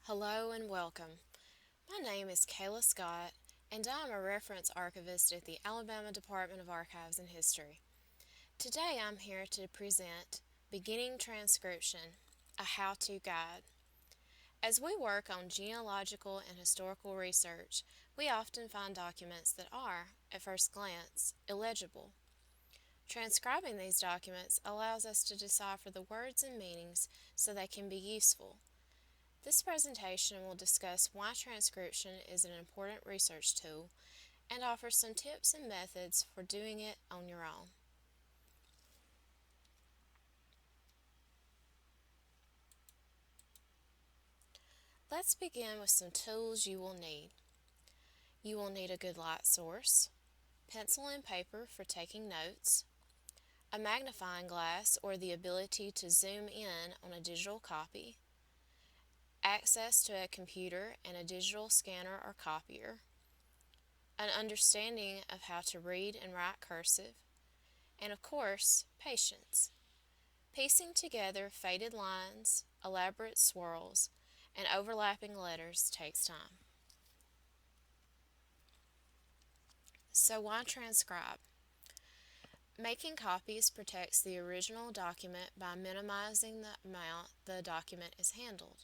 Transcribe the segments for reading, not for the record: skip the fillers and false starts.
Hello and welcome. My name is Kayla Scott, and I'm a reference archivist at the Alabama Department of Archives and History. Today I'm here to present Beginning Transcription, a how-to guide. As we work on genealogical and historical research, we often find documents that are, at first glance, illegible. Transcribing these documents allows us to decipher the words and meanings so they can be useful. This presentation will discuss why transcription is an important research tool and offer some tips and methods for doing it on your own. Let's begin with some tools you will need. You will need a good light source, pencil and paper for taking notes, a magnifying glass or the ability to zoom in on a digital copy, access to a computer and a digital scanner or copier, an understanding of how to read and write cursive, and of course, patience. Piecing together faded lines, elaborate swirls, and overlapping letters takes time. So why transcribe? Making copies protects the original document by minimizing the amount the document is handled.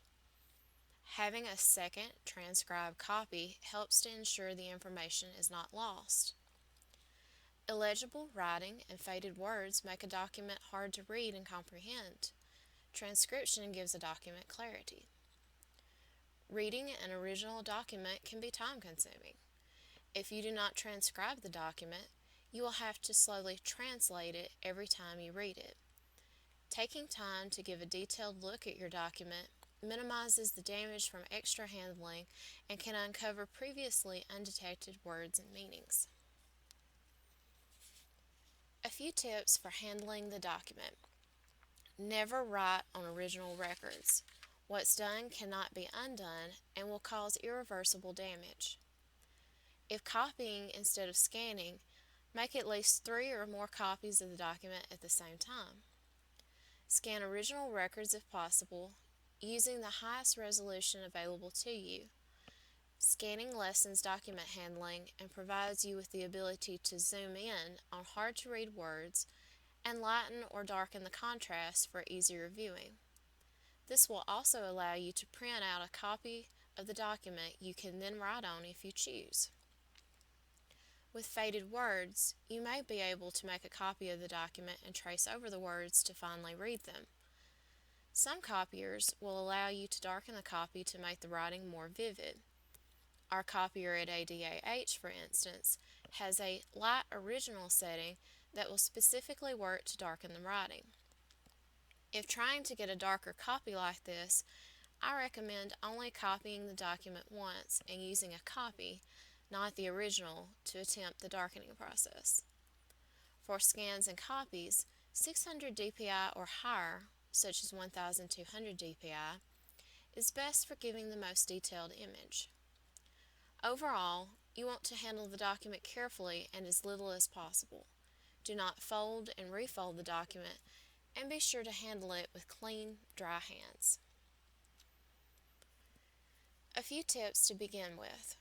Having a second transcribed copy helps to ensure the information is not lost. Illegible writing and faded words make a document hard to read and comprehend. Transcription gives a document clarity. Reading an original document can be time-consuming. If you do not transcribe the document, you will have to slowly translate it every time you read it. Taking time to give a detailed look at your document minimizes the damage from extra handling and can uncover previously undetected words and meanings. A few tips for handling the document. Never write on original records. What's done cannot be undone and will cause irreversible damage. If copying instead of scanning, make at least 3 or more copies of the document at the same time. Scan original records if possible, using the highest resolution available to you. Scanning lessens document handling and provides you with the ability to zoom in on hard-to-read words and lighten or darken the contrast for easier viewing. This will also allow you to print out a copy of the document you can then write on if you choose. With faded words, you may be able to make a copy of the document and trace over the words to finally read them. Some copiers will allow you to darken the copy to make the writing more vivid. Our copier at ADAH, for instance, has a light original setting that will specifically work to darken the writing. If trying to get a darker copy like this, I recommend only copying the document once and using a copy, not the original, to attempt the darkening process. For scans and copies, 600 dpi or higher, such as 1200 dpi, is best for giving the most detailed image. Overall, you want to handle the document carefully and as little as possible. Do not fold and refold the document, and be sure to handle it with clean, dry hands. A few tips to begin with.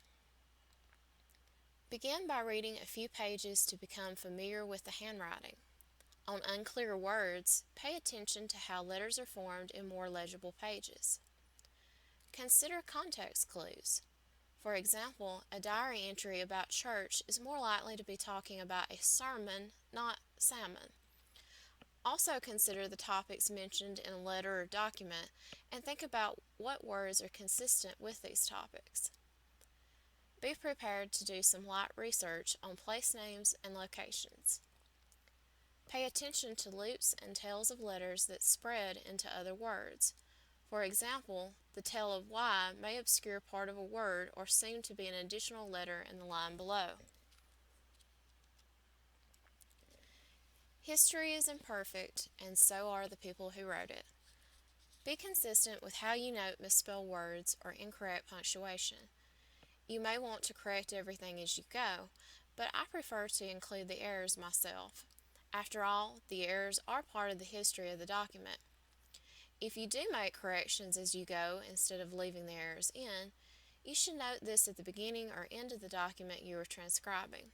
Begin by reading a few pages to become familiar with the handwriting. On unclear words, pay attention to how letters are formed in more legible pages. Consider context clues. For example, a diary entry about church is more likely to be talking about a sermon, not salmon. Also consider the topics mentioned in a letter or document and think about what words are consistent with these topics. Be prepared to do some light research on place names and locations. Pay attention to loops and tails of letters that spread into other words. For example, the tail of Y may obscure part of a word or seem to be an additional letter in the line below. History is imperfect, and so are the people who wrote it. Be consistent with how you note misspelled words or incorrect punctuation. You may want to correct everything as you go, but I prefer to include the errors myself. After all, the errors are part of the history of the document. If you do make corrections as you go instead of leaving the errors in, you should note this at the beginning or end of the document you are transcribing.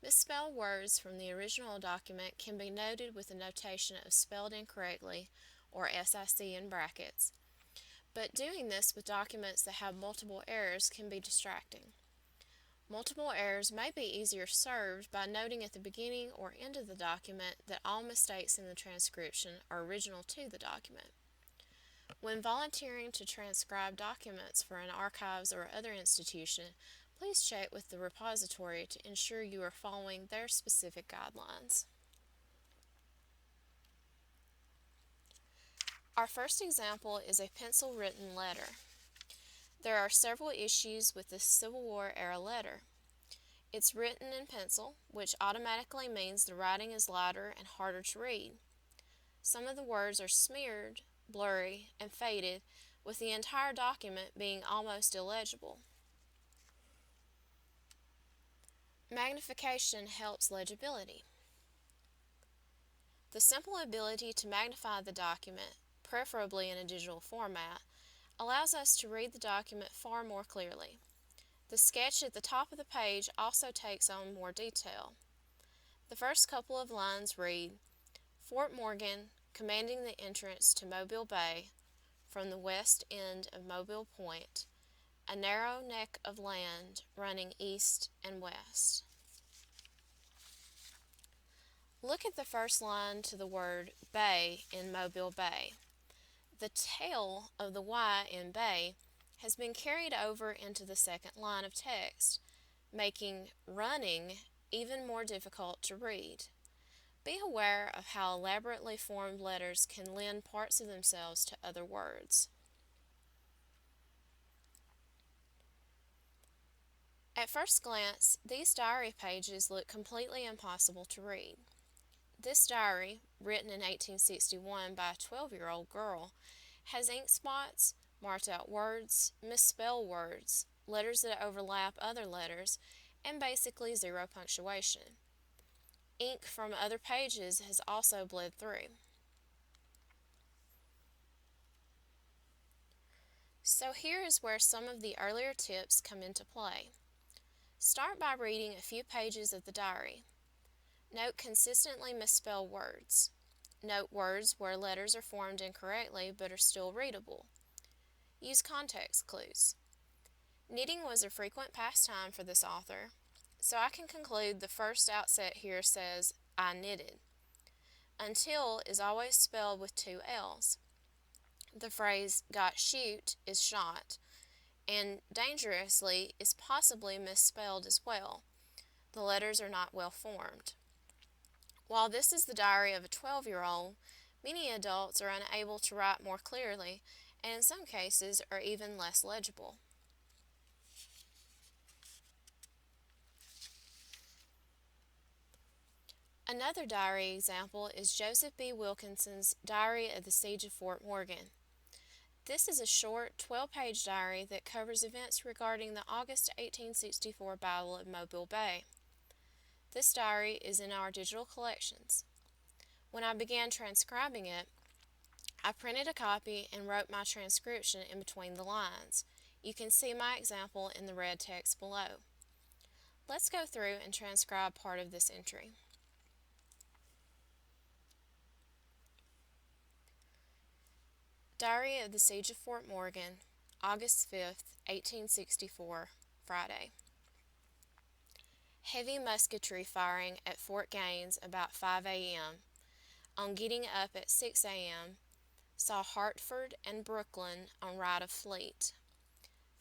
Misspelled words from the original document can be noted with the notation of spelled incorrectly or SIC in brackets, but doing this with documents that have multiple errors can be distracting. Multiple errors may be easier served by noting at the beginning or end of the document that all mistakes in the transcription are original to the document. When volunteering to transcribe documents for an archives or other institution, please check with the repository to ensure you are following their specific guidelines. Our first example is a pencil-written letter. There are several issues with this Civil War era letter. It's written in pencil, which automatically means the writing is lighter and harder to read. Some of the words are smeared, blurry, and faded, with the entire document being almost illegible. Magnification helps legibility. The simple ability to magnify the document, preferably in a digital format, allows us to read the document far more clearly. The sketch at the top of the page also takes on more detail. The first couple of lines read, "Fort Morgan, commanding the entrance to Mobile Bay from the west end of Mobile Point, a narrow neck of land running east and west." Look at the first line to the word bay in Mobile Bay. The tail of the Y in bay has been carried over into the second line of text, making running even more difficult to read. Be aware of how elaborately formed letters can lend parts of themselves to other words. At first glance, these diary pages look completely impossible to read. This diary, written in 1861 by a 12-year-old girl, has ink spots, marked out words, misspelled words, letters that overlap other letters, and basically zero punctuation. Ink from other pages has also bled through. So here is where some of the earlier tips come into play. Start by reading a few pages of the diary. Note consistently misspelled words. Note words where letters are formed incorrectly but are still readable. Use context clues. Knitting was a frequent pastime for this author, so I can conclude the first outset here says, "I knitted." Until is always spelled with two L's. The phrase "got shoot" is shot, and dangerously is possibly misspelled as well. The letters are not well formed. While this is the diary of a 12-year-old, many adults are unable to write more clearly, and in some cases are even less legible. Another diary example is Joseph B. Wilkinson's Diary of the Siege of Fort Morgan. This is a short 12-page diary that covers events regarding the August 1864 Battle of Mobile Bay. This diary is in our digital collections. When I began transcribing it, I printed a copy and wrote my transcription in between the lines. You can see my example in the red text below. Let's go through and transcribe part of this entry. Diary of the Siege of Fort Morgan, August 5th, 1864, Friday. Heavy musketry firing at Fort Gaines about 5 a.m. On getting up at 6 a.m., saw Hartford and Brooklyn en route of fleet.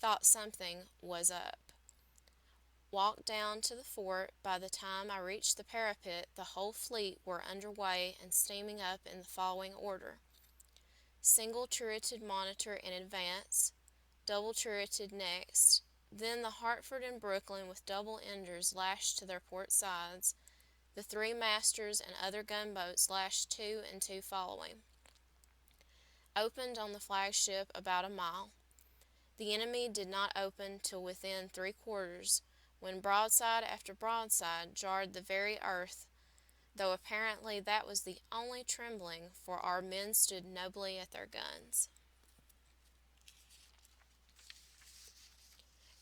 Thought something was up. Walked down to the fort. By the time I reached the parapet, the whole fleet were underway and steaming up in the following order: single turreted monitor in advance, double turreted next, then the Hartford and Brooklyn with double enders lashed to their port sides, the three masters and other gunboats lashed two and two following. Opened on the flagship about a mile. The enemy did not open till within 3/4, when broadside after broadside jarred the very earth. though apparently that was the only trembling, for our men stood nobly at their guns.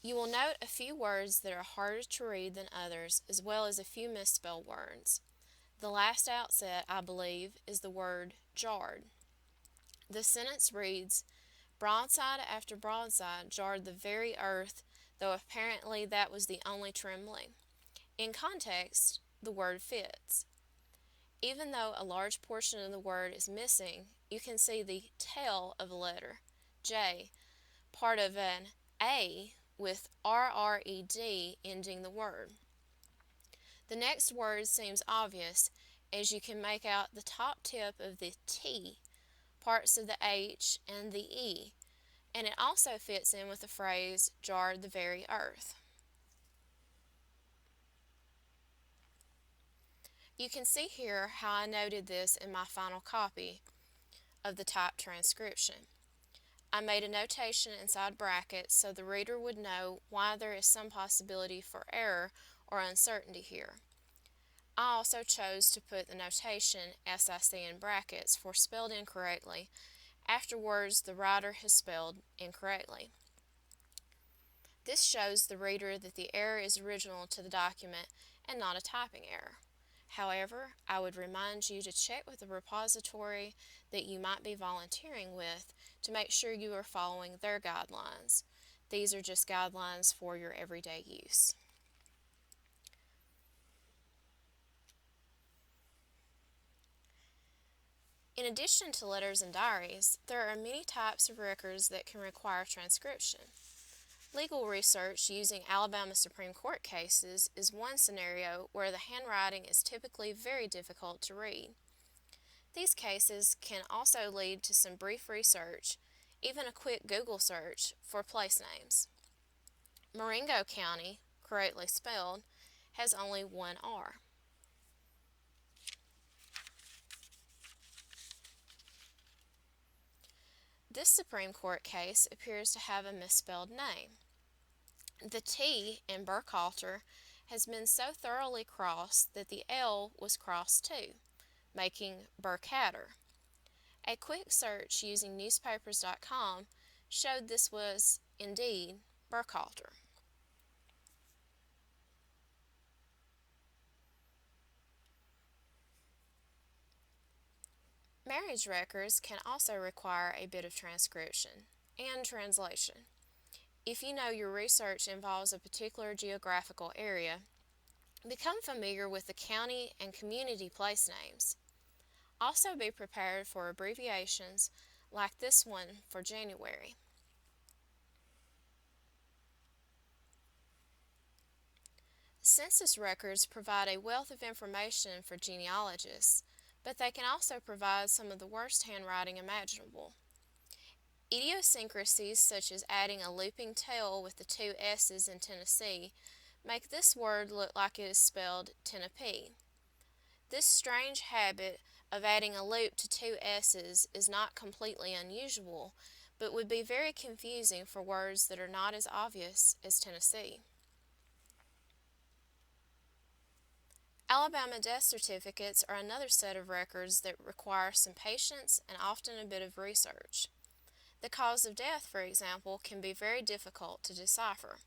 You will note a few words that are harder to read than others, as well as a few misspelled words. The last outset, I believe, is the word jarred. The sentence reads, broadside after broadside jarred the very earth, though apparently that was the only trembling. In context, the word fits. Even though a large portion of the word is missing, you can see the tail of a letter, J, part of an A with RRED ending the word. The next word seems obvious as you can make out the top tip of the T, parts of the H and the E, and it also fits in with the phrase jarred the very earth. You can see here how I noted this in my final copy of the typed transcription. I made a notation inside brackets so the reader would know why there is some possibility for error or uncertainty here. I also chose to put the notation SIC in brackets for spelled incorrectly after words the writer has spelled incorrectly. This shows the reader that the error is original to the document and not a typing error. However, I would remind you to check with the repository that you might be volunteering with to make sure you are following their guidelines. These are just guidelines for your everyday use. In addition to letters and diaries, there are many types of records that can require transcription. Legal research using Alabama Supreme Court cases is one scenario where the handwriting is typically very difficult to read. These cases can also lead to some brief research, even a quick Google search, for place names. Marengo County, correctly spelled, has only one R. This Supreme Court case appears to have a misspelled name. The T in Burkhalter has been so thoroughly crossed that the L was crossed too, making Burkhatter. A quick search using newspapers.com showed this was indeed Burkhalter. Marriage records can also require a bit of transcription and translation. If you know your research involves a particular geographical area, become familiar with the county and community place names. Also be prepared for abbreviations like this one for January. Census records provide a wealth of information for genealogists, but they can also provide some of the worst handwriting imaginable. Idiosyncrasies such as adding a looping tail with the two S's in Tennessee make this word look like it is spelled Tennessee. This strange habit of adding a loop to two S's is not completely unusual, but would be very confusing for words that are not as obvious as Tennessee. Alabama death certificates are another set of records that require some patience and often a bit of research. The cause of death, for example, can be very difficult to decipher.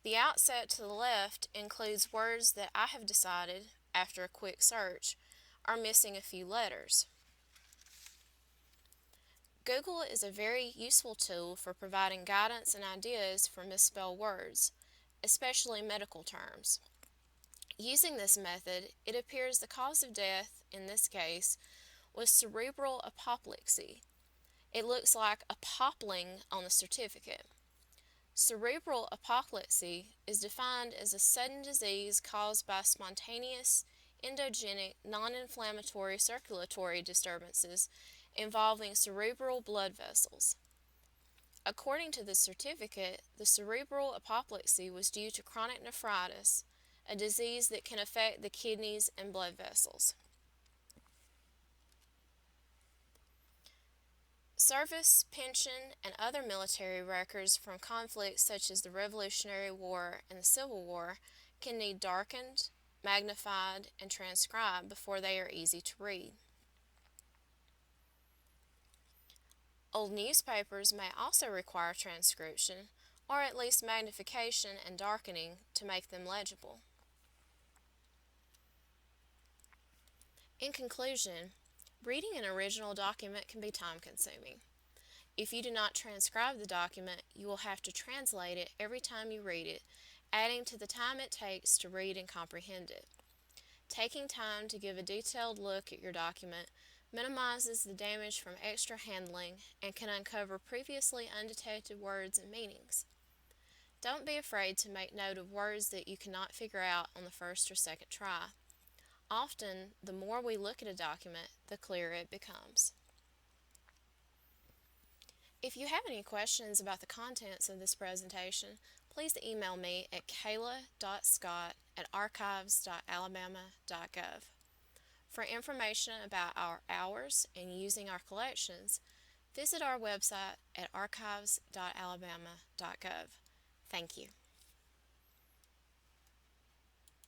The outset to the left includes words that I have decided, after a quick search, are missing a few letters. Google is a very useful tool for providing guidance and ideas for misspelled words, especially medical terms. Using this method, it appears the cause of death, in this case, was cerebral apoplexy. It looks like a poppling on the certificate. Cerebral apoplexy is defined as a sudden disease caused by spontaneous, endogenic, non-inflammatory circulatory disturbances involving cerebral blood vessels. According to the certificate, the cerebral apoplexy was due to chronic nephritis, a disease that can affect the kidneys and blood vessels. Service, pension, and other military records from conflicts such as the Revolutionary War and the Civil War can need darkened, magnified, and transcribed before they are easy to read. Old newspapers may also require transcription, or at least magnification and darkening to make them legible. In conclusion, reading an original document can be time-consuming. If you do not transcribe the document, you will have to translate it every time you read it, adding to the time it takes to read and comprehend it. Taking time to give a detailed look at your document minimizes the damage from extra handling and can uncover previously undetected words and meanings. Don't be afraid to make note of words that you cannot figure out on the first or second try. Often, the more we look at a document, the clearer it becomes. If you have any questions about the contents of this presentation, please email me at kayla.scott@archives.alabama.gov. For information about our hours and using our collections, visit our website at archives.alabama.gov. Thank you.